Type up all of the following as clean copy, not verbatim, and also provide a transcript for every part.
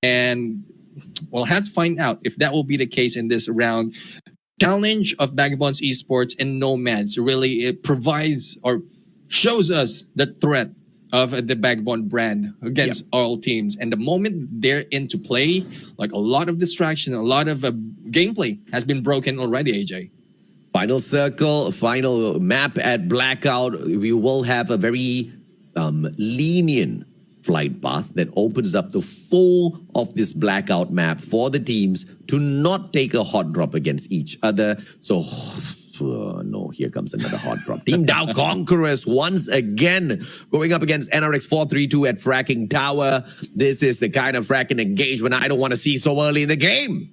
And we'll have to find out if that will be the case in this round. Challenge of Vagabonds Esports and Nomads really it provides or shows us the threat of the Vagabond brand against all teams. And the moment they're into play, like a lot of distraction, a lot of gameplay has been broken already, AJ. Final circle, final map at Blackout. We will have a very lenient flight path that opens up the full of this Blackout map for the teams to not take a hot drop against each other. So, no, here comes another hot drop. Team Dow Conquerors once again going up against NRX 432 at Fracking Tower. This is the kind of fracking engagement I don't want to see so early in the game.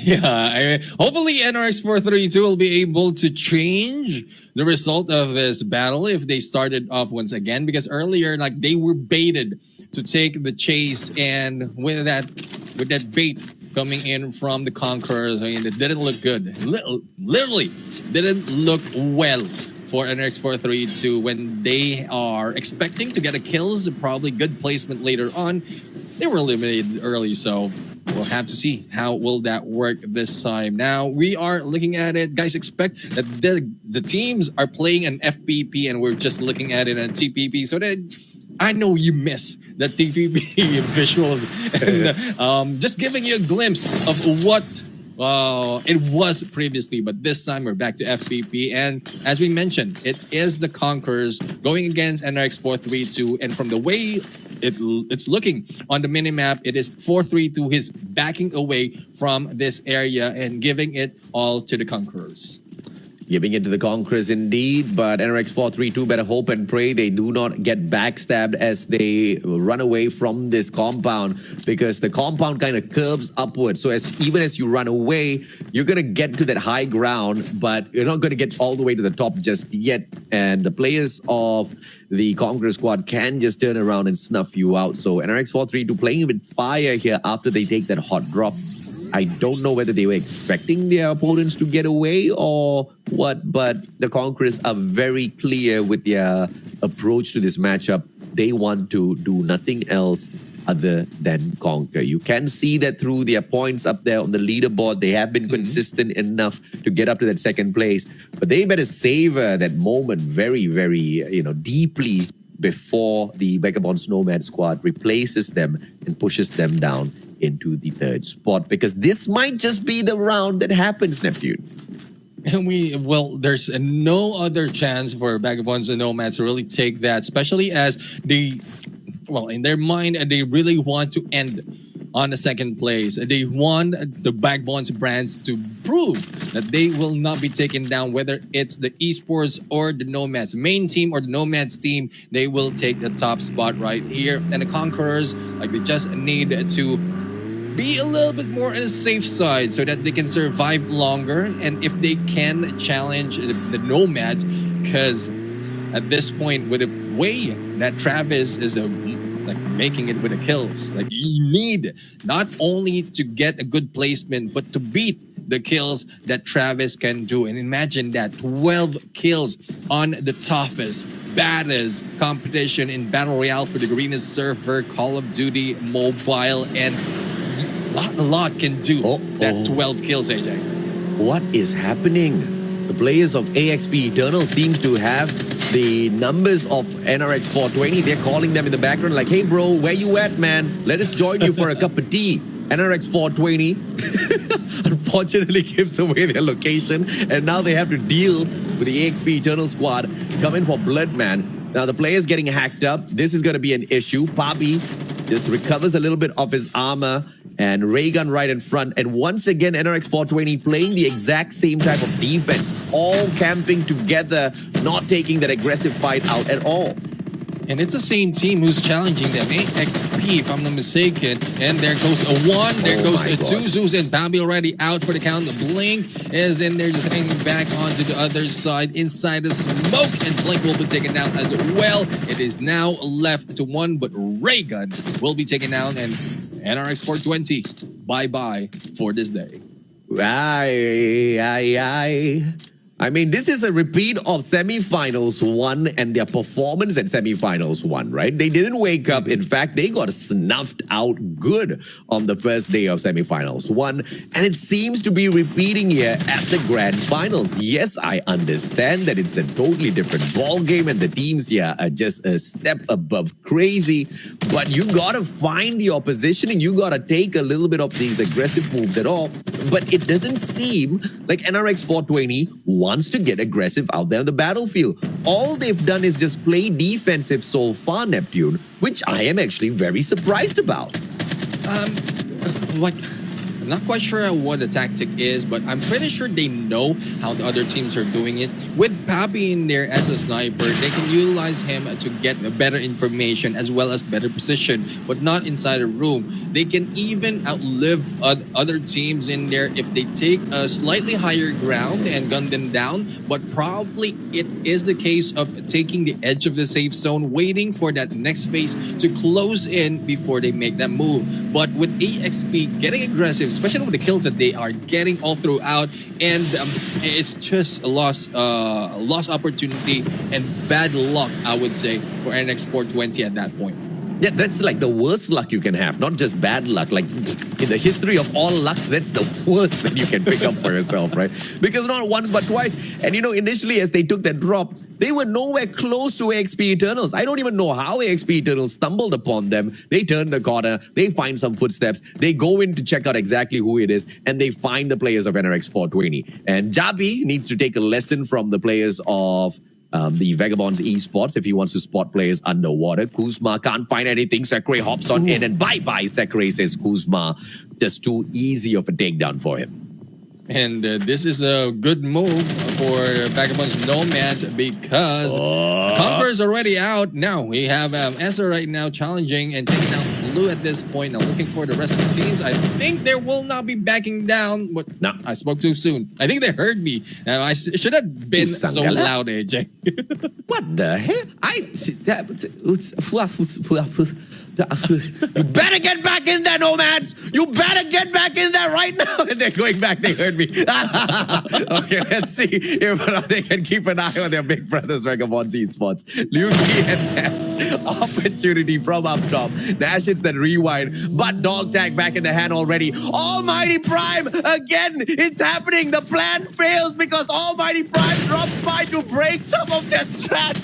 Yeah, hopefully NRX 432 will be able to change the result of this battle if they started off once again, because earlier like they were baited to take the chase, and with that bait coming in from the Conquerors, I mean, it didn't look good. Literally didn't look well for NRX 432 when they are expecting to get a kills, probably good placement later on. They were eliminated early, so we'll have to see how will that work this time. Now, we are looking at it. Guys, expect that the teams are playing an FPP and we're just looking at it on TPP. So that I know you miss the TPP visuals. And just giving you a glimpse of what it was previously. But this time, we're back to FPP. And as we mentioned, it is the Conquerors going against NRX 432. And from the way it's looking on the minimap, it is 432 is backing away from this area and giving it all to the Conquerors. Giving it to the Conquerors indeed, but NRX 432 better hope and pray they do not get backstabbed as they run away from this compound, because the compound kind of curves upwards. So even as you run away, you're going to get to that high ground, but you're not going to get all the way to the top just yet. And the players of the Conqueror squad can just turn around and snuff you out. So NRX 432 playing with fire here after they take that hot drop. I don't know whether they were expecting their opponents to get away or what, but the Conquerors are very clear with their approach to this matchup. They want to do nothing else other than conquer. You can see that through their points up there on the leaderboard. They have been consistent enough to get up to that second place, but they better savor that moment very, very, deeply before the Vagabonds Nomad squad replaces them and pushes them down into the third spot, because this might just be the round that happens, Neptune. And there's no other chance for Vagabonds and Nomads to really take that, especially as in their mind, they really want to end on the second place. They want the Vagabonds brands to prove that they will not be taken down, whether it's the esports or the Nomads main team or the Nomads team. They will take the top spot right here. And the Conquerors, they just need to be a little bit more on the safe side so that they can survive longer, and if they can challenge the Nomads, because at this point, with the way that Travis is making it with the kills, you need not only to get a good placement but to beat the kills that Travis can do. And imagine that 12 kills on the toughest, baddest competition in Battle Royale for the Garena server, Call of Duty Mobile, and a lot can do that 12 kills, AJ. What is happening? The players of AXP Eternal seems to have the numbers of NRX 420. They're calling them in the background like, hey bro, where you at, man? Let us join you for a cup of tea. NRX 420 unfortunately gives away their location, and now they have to deal with the AXP Eternal squad coming for blood, man. Now the player's getting hacked up. This is going to be an issue. Papi just recovers a little bit of his armor, and Raygun right in front. And once again, NRX 420 playing the exact same type of defense, all camping together, not taking that aggressive fight out at all. And it's the same team who's challenging them, AXP, if I'm not mistaken. And there goes a 1, there goes a 2. Zeus and Bambi already out for the count. Blink is in there, just hanging back onto the other side, inside the smoke. And Blink will be taken down as well. It is now left to 1, but Raygun will be taken down. And NRX 420, bye-bye for this day. I mean, this is a repeat of semifinals 1 and their performance at semifinals 1, right? They didn't wake up. In fact, they got snuffed out good on the first day of semifinals 1. And it seems to be repeating here at the grand finals. Yes, I understand that it's a totally different ball game and the teams here are just a step above crazy. But you got to find your positioning. You got to take a little bit of these aggressive moves at all. But it doesn't seem like NRX 420 wants to get aggressive out there on the battlefield. All they've done is just play defensive so far, Neptune, which I am actually very surprised about. Like, I'm not quite sure what the tactic is, but I'm pretty sure they know how the other teams are doing it. With Papi in there as a sniper, they can utilize him to get better information as well as better position, but not inside a room. They can even outlive other teams in there if they take a slightly higher ground and gun them down, but probably it is the case of taking the edge of the safe zone, waiting for that next phase to close in before they make that move. But with EXP getting aggressive, especially with the kills that they are getting all throughout, and it's just a lost opportunity and bad luck, I would say, for NX 420 at that point. Yeah, that's like the worst luck you can have, not just bad luck. Like in the history of all lucks, that's the worst that you can pick up for yourself, right? Because not once but twice. And you know, initially as they took that drop, they were nowhere close to AXP Eternals. I don't even know how AXP Eternals stumbled upon them. They turn the corner, they find some footsteps, they go in to check out exactly who it is, and they find the players of NRX 420. And Jabi needs to take a lesson from the players of the Vagabonds esports if he wants to spot players underwater. Kuzma can't find anything. Sekre hops on in and bye-bye, Sekre, says Kuzma. Just too easy of a takedown for him. And this is a good move for Vagabond's Nomad because Conqueror is already out. Now we have Esser right now challenging and taking out Blue at this point. Now looking for the rest of the teams. I think they will not be backing down. But no, I spoke too soon. I think they heard me. I should have been so loud, AJ. What the heck? You better get back in there, Nomads! You better get back in there right now! And they're going back, they heard me. Okay, let's see if they can keep an eye on their big brothers, Vagabonds esports. Luki and opportunity from up top. Nash hits that rewind, but dog tag back in the hand already. Almighty Prime, again, it's happening. The plan fails because Almighty Prime drops by to break some of their strats.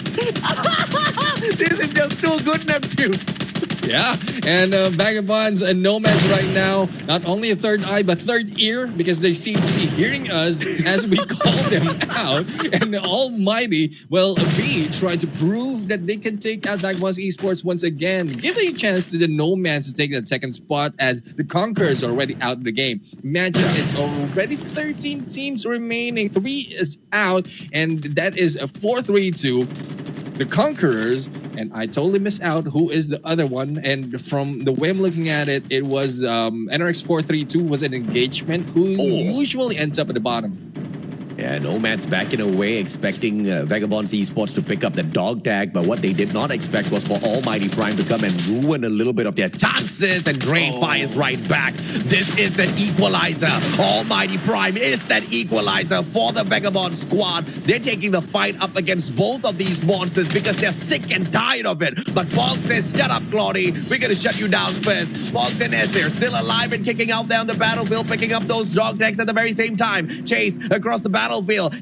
This is just too good, Neptune. Yeah, and Vagabonds and Nomads right now, not only a third eye, but third ear, because they seem to be hearing us as we call them out. And the Almighty will be trying to prove that they can take out Vagabonds esports once again, giving a chance to the Nomads to take that second spot as the Conqueror is already out of the game. Imagine it's already 13 teams remaining, 3 is out, and that is a 4-3-2. The Conquerors, and I totally missed out who is the other one. And from the way I'm looking at it, it was NRX 432 was an engagement who usually ends up at the bottom. Yeah, Nomad's backing away, expecting Vagabonds esports to pick up the dog tag, but what they did not expect was for Almighty Prime to come and ruin a little bit of their chances, and Drain fires right back. This is the equalizer. Almighty Prime is that equalizer for the Vagabond squad. They're taking the fight up against both of these monsters because they're sick and tired of it. But Pog says, shut up, Claudie. We're going to shut you down first. Pog and Esir still alive and kicking out there on the battlefield, picking up those dog tags at the very same time. Chase across the battlefield.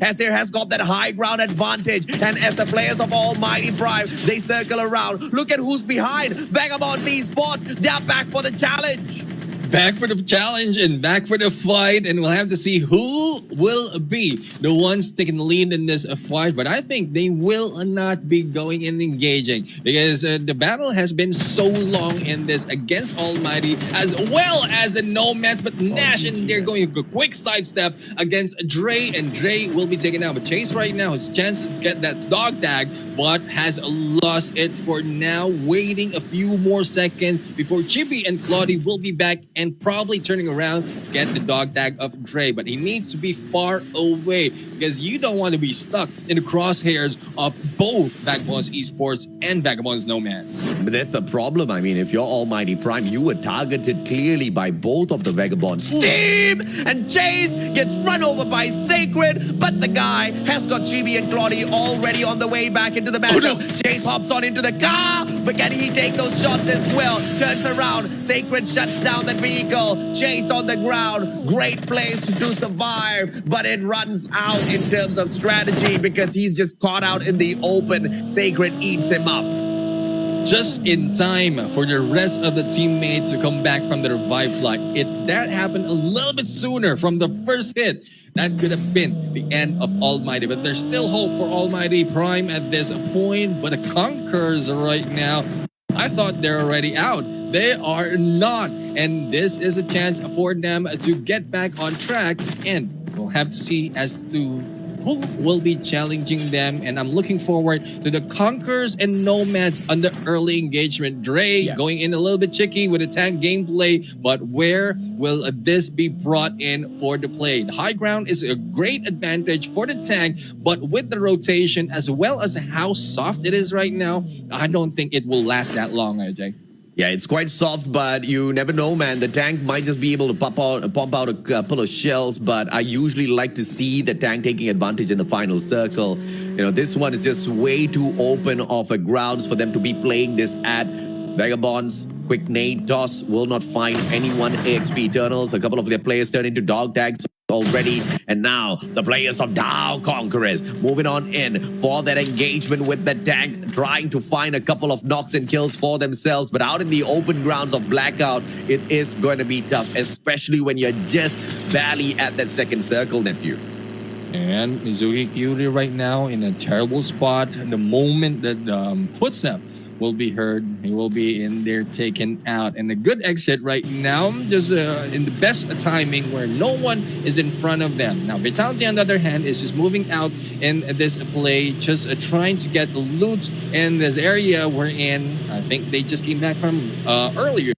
Esir has got that high ground advantage. And as the players of Almighty Prime, they circle around. Look at who's behind. Vagabond esports. They're back for the challenge. Back for the challenge and back for the fight, and we'll have to see who will be the ones taking the lead in this fight. But I think they will not be going and engaging because the battle has been so long in this against Almighty as well as the Nomads. But Nash and they're going a quick sidestep against Dre, and Dre will be taken out. But Chase right now has a chance to get that dog tag, but has lost it for now, waiting a few more seconds before Chibi and Claudie will be back and probably turning around, get the dog tag of Dre. But he needs to be far away. because you don't want to be stuck in the crosshairs of both Vagabonds Esports and Vagabonds Nomads. But that's the problem. I mean, if you're Almighty Prime, you were targeted clearly by both of the Vagabonds team, and Chase gets run over by Sacred, but the guy has got Chibi and Claudie already on the way back into the matchup. no. Chase hops on into the car, but can he take those shots as well? Turns around, Sacred shuts down the vehicle. Chase on the ground, great place to survive, but it runs out in terms of strategy because he's just caught out in the open. Sacred eats him up. Just in time for the rest of the teammates to come back from the revive flight. That happened a little bit sooner from the first hit. That could have been the end of Almighty, but there's still hope for Almighty Prime at this point. But the Conquerors right now, I thought they're already out. They are not, and this is a chance for them to get back on track, and we'll have to see as to who will be challenging them. And I'm looking forward to the Conquerors and Nomads on the early engagement. Dre going in a little bit tricky with the tank gameplay, but where will this be brought in for the play? The high ground is a great advantage for the tank, but with the rotation as well as how soft it is right now, I don't think it will last that long, AJ. Yeah, it's quite soft, but you never know, man. The tank might just be able to pump out a couple of shells, but I usually like to see the tank taking advantage in the final circle. You know, this one is just way too open of a grounds for them to be playing this at. Vagabonds, quick nade toss, will not find anyone. AXP Eternals, a couple of their players turn into dog tags already, and now the players of Dow Conquerors moving on in for that engagement with the tank, trying to find a couple of knocks and kills for themselves, but out in the open grounds of Blackout, it is going to be tough, especially when you're just barely at that second circle, nephew. And Mizuki Kyuri right now in a terrible spot. The moment that footstep will be heard, he will be in there taken out, and a good exit right now, just in the best timing where no one is in front of them. Now Vitality on the other hand is just moving out in this play, just trying to get the loot in this area we're in. I think they just came back from earlier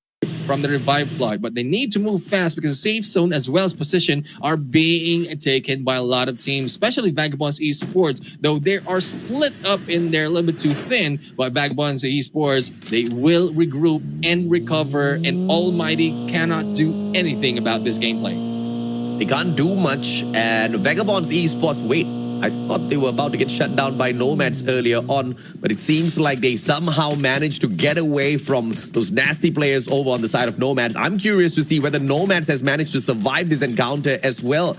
from the revive flight, but they need to move fast because safe zone as well as position are being taken by a lot of teams, especially Vagabonds Esports, though they are split up in there a little bit too thin. But Vagabonds Esports, they will regroup and recover, and Almighty cannot do anything about this gameplay. They can't do much, and Vagabonds Esports, wait, I thought they were about to get shut down by Nomads earlier on, but it seems like they somehow managed to get away from those nasty players over on the side of Nomads. I'm curious to see whether Nomads has managed to survive this encounter as well.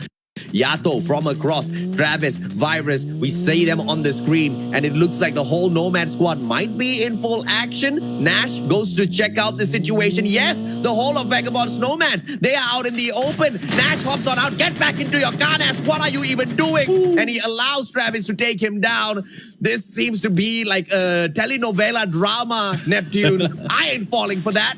Yato from across, Travis, Virus, we see them on the screen, and it looks like the whole Nomad squad might be in full action. Nash goes to check out the situation. Yes, the whole of Vagabonds Nomads, they are out in the open. Nash hops on out, get back into your car, Nash, what are you even doing? Ooh. And he allows Travis to take him down. This seems to be like a telenovela drama, Neptune. I ain't falling for that.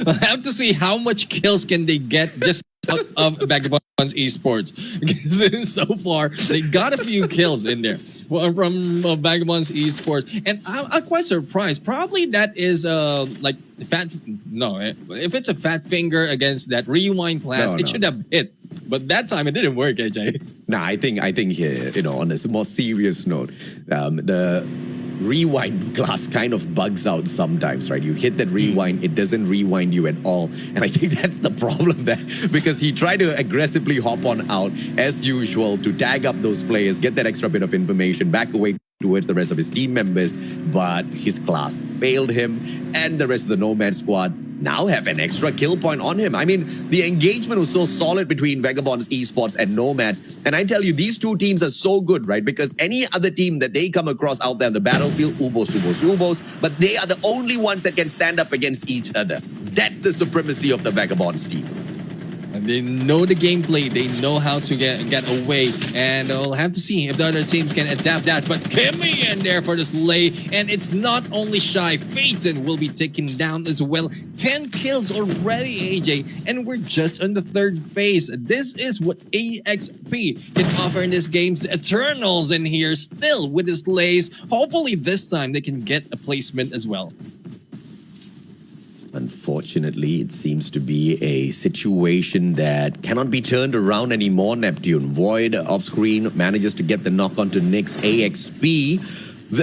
I have to see how much kills can they get just out of Vagabonds Esports. Because so far, they got a few kills in there from Vagabonds Esports. And I'm quite surprised. Probably that is like fat... No, if it's a fat finger against that rewind class, it should have hit. But that time, it didn't work, AJ. Nah, I think here, you know, on a more serious note, the rewind class kind of bugs out sometimes, right? You hit that rewind, it doesn't rewind you at all. And I think that's the problem there, because he tried to aggressively hop on out as usual to tag up those players, get that extra bit of information, back away towards the rest of his team members, but his class failed him, and the rest of the Nomad squad now have an extra kill point on him. I mean, the engagement was so solid between Vagabonds Esports and Nomads, and I tell you, these two teams are so good, right? Because any other team that they come across out there on the battlefield, ubos, but they are the only ones that can stand up against each other. That's the supremacy of the Vagabonds team. And they know the gameplay. They know how to get away. And we'll have to see if the other teams can adapt that. But Kimmy in there for the slay. And it's not only Shy. Phaeton will be taken down as well. 10 kills already, AJ. And we're just on the third phase. This is what AXP can offer in this game. Eternals in here still with the slays. Hopefully this time they can get a placement as well. Unfortunately, it seems to be a situation that cannot be turned around anymore, Neptune. Void off screen manages to get the knock onto Nyx. AXP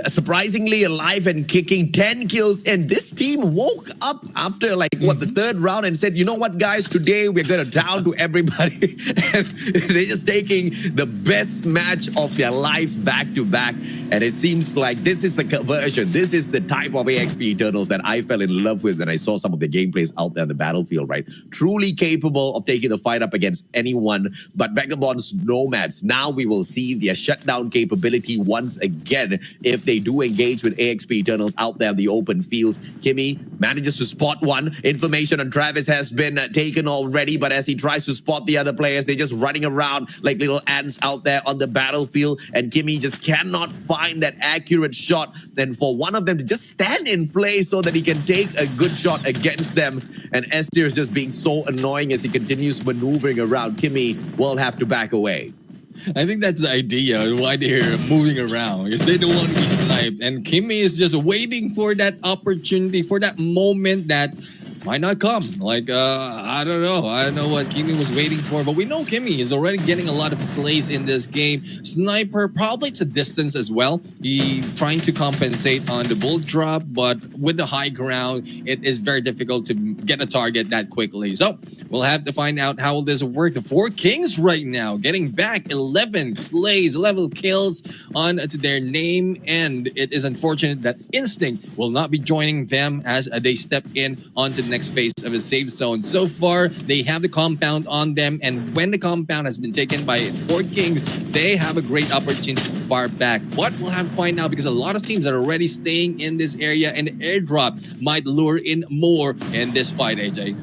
surprisingly alive and kicking, 10 kills, and this team woke up after like what, the third round, and said, you know what guys, today we're gonna down to everybody. And they're just taking the best match of their life back to back, and it seems like this is the conversion, this is the type of AXP Eternals that I fell in love with when I saw some of the gameplays out there on the battlefield, right? Truly capable of taking the fight up against anyone. But Vagabonds Nomads, now we will see their shutdown capability once again if they do engage with AXP Eternals out there in the open fields. Kimmy manages to spot one. Information on Travis has been taken already, but as he tries to spot the other players, they're just running around like little ants out there on the battlefield, and Kimmy just cannot find that accurate shot. And for one of them to just stand in place so that he can take a good shot against them, and Esther is just being so annoying as he continues maneuvering around. Kimmy will have to back away. I think that's the idea why they're moving around, because they don't want to be sniped. And Kimmy is just waiting for that opportunity, for that moment that might not come. Like, I don't know what Kimmy was waiting for, but we know Kimmy is already getting a lot of slays in this game. Sniper, probably it's a distance as well. He trying to compensate on the bull drop, but with the high ground, it is very difficult to get a target that quickly. So we'll have to find out how will this work. The 4 Kings right now getting back 11 slays, 11 kills on to their name, and it is unfortunate that Instinct will not be joining them as they step in onto the next phase of a safe zone. So far, they have the compound on them, and when the compound has been taken by 4 Kings, they have a great opportunity to fire back. But we'll have to find out, because a lot of teams are already staying in this area, and airdrop might lure in more in this fight, AJ.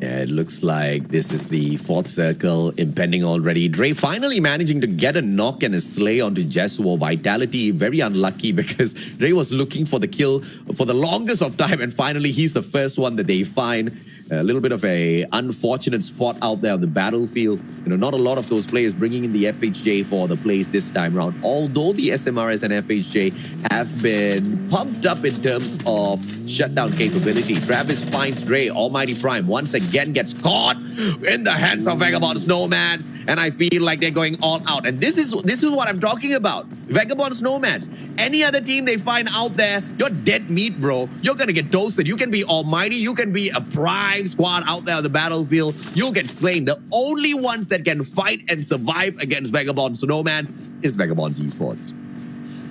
Yeah, it looks like this is the 4th circle impending already. Dre finally managing to get a knock and a slay onto Jesuo. Vitality very unlucky, because Dre was looking for the kill for the longest of time, and finally he's the first one that they find. A little bit of a unfortunate spot out there on the battlefield. You know, not a lot of those players bringing in the FHJ for the plays this time around. Although the SMRS and FHJ have been pumped up in terms of shutdown capability. Travis finds Dre, Almighty Prime, once again gets caught in the hands of Vagabonds Nomads, and I feel like they're going all out. And this is what I'm talking about. Vagabonds Nomads. Any other team they find out there, you're dead meat, bro. You're gonna get toasted. You can be Almighty, you can be a Prime squad out there on the battlefield, you'll get slain. The only ones that can fight and survive against Vagabonds Nomads is Vagabonds Esports.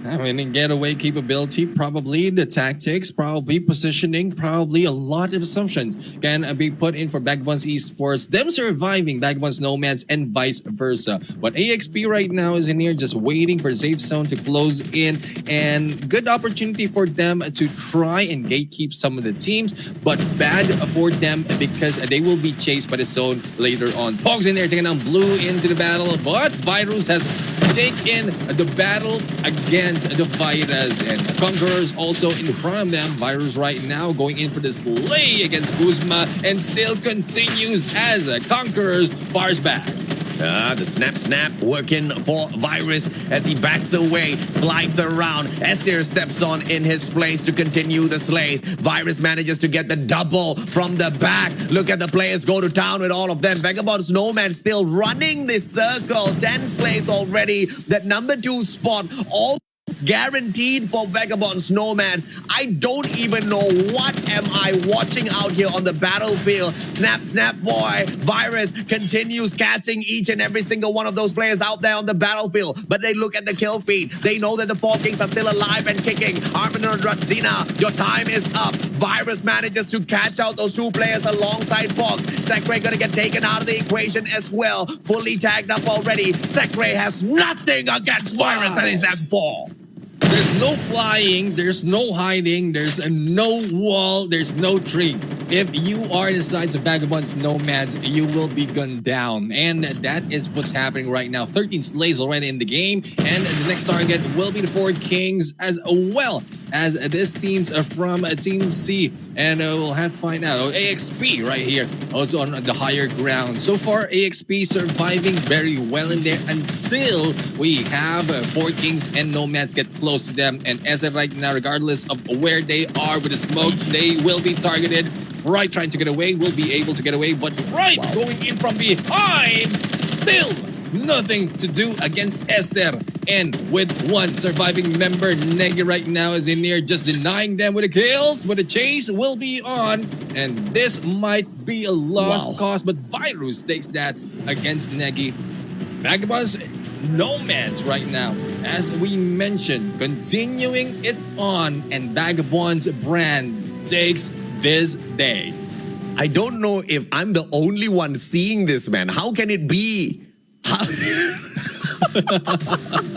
I mean, getaway capability, probably the tactics, probably positioning, probably a lot of assumptions can be put in for Vagabonds Esports, them surviving Vagabonds Nomads, and vice versa. But AXP right now is in here just waiting for safe zone to close in, and good opportunity for them to try and gatekeep some of the teams, but bad for them because they will be chased by the zone later on. Pogs in there taking down Blue into the battle, but Virus has taken the battle against the Virus, and Conquerors also in front of them. Virus right now going in for the slay against Kuzma, and still continues as Conquerors fires back. The snap working for Virus as he backs away, slides around. Esther steps on in his place to continue the slays. Virus manages to get the double from the back. Look at the players go to town with all of them. Vagabonds Nomads still running this circle. 10 slays already. That number 2 spot all guaranteed for Vagabonds Nomads. I don't even know what am I watching out here on the battlefield. Snap boy. Virus continues catching each and every single one of those players out there on the battlefield, but they look at the kill feed. They know that the 4 Kings are still alive and kicking. Armin and Radzina, your time is up. Virus manages to catch out those 2 players alongside Fox. Sekre gonna get taken out of the equation as well. Fully tagged up already. Sekre has nothing against Virus and his M4. There's no flying, there's no hiding, there's no wall, there's no tree. If you are in the sides of Vagabonds Nomads, you will be gunned down. And that is what's happening right now. 13 slays already in the game, and the next target will be the 4 Kings, as well as this team's from Team C. And we'll have to find out. AXP right here, also on the higher ground. So far, AXP surviving very well in there until we have 4 Kings and Nomads get close to them. And as of right now, regardless of where they are with the smokes, they will be targeted Fright trying to get away will be able to get away, but Fright going in from behind, still nothing to do against Esser. And with one surviving member, Negi right now is in there just denying them with the kills, but the chase will be on. And this might be a lost cause, but Virus takes that against Negi. Vagabonds, nomads right now, as we mentioned, continuing it on, and Vagabond's brand takes this day. I don't know if I'm the only one seeing this, man. How can it be?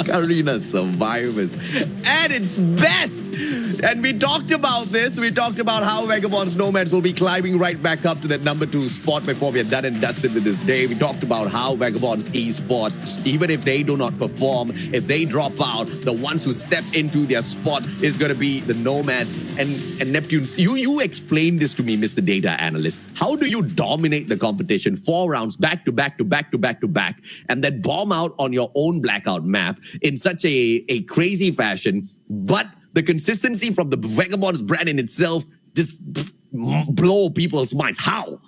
Garena survivors at its best. And we talked about this. We talked about how Vagabonds Nomads will be climbing right back up to that number 2 spot before we are done and dusted with this day. We talked about how Vagabonds Esports, even if they do not perform, if they drop out, the ones who step into their spot is going to be the Nomads and Neptunes. You explained this to me, Mr. Data Analyst. How do you dominate the competition 4 rounds back to back to back to back to back and then bomb out on your own blackout map in such a crazy fashion, but the consistency from the Vagabonds brand in itself just blow people's minds? How?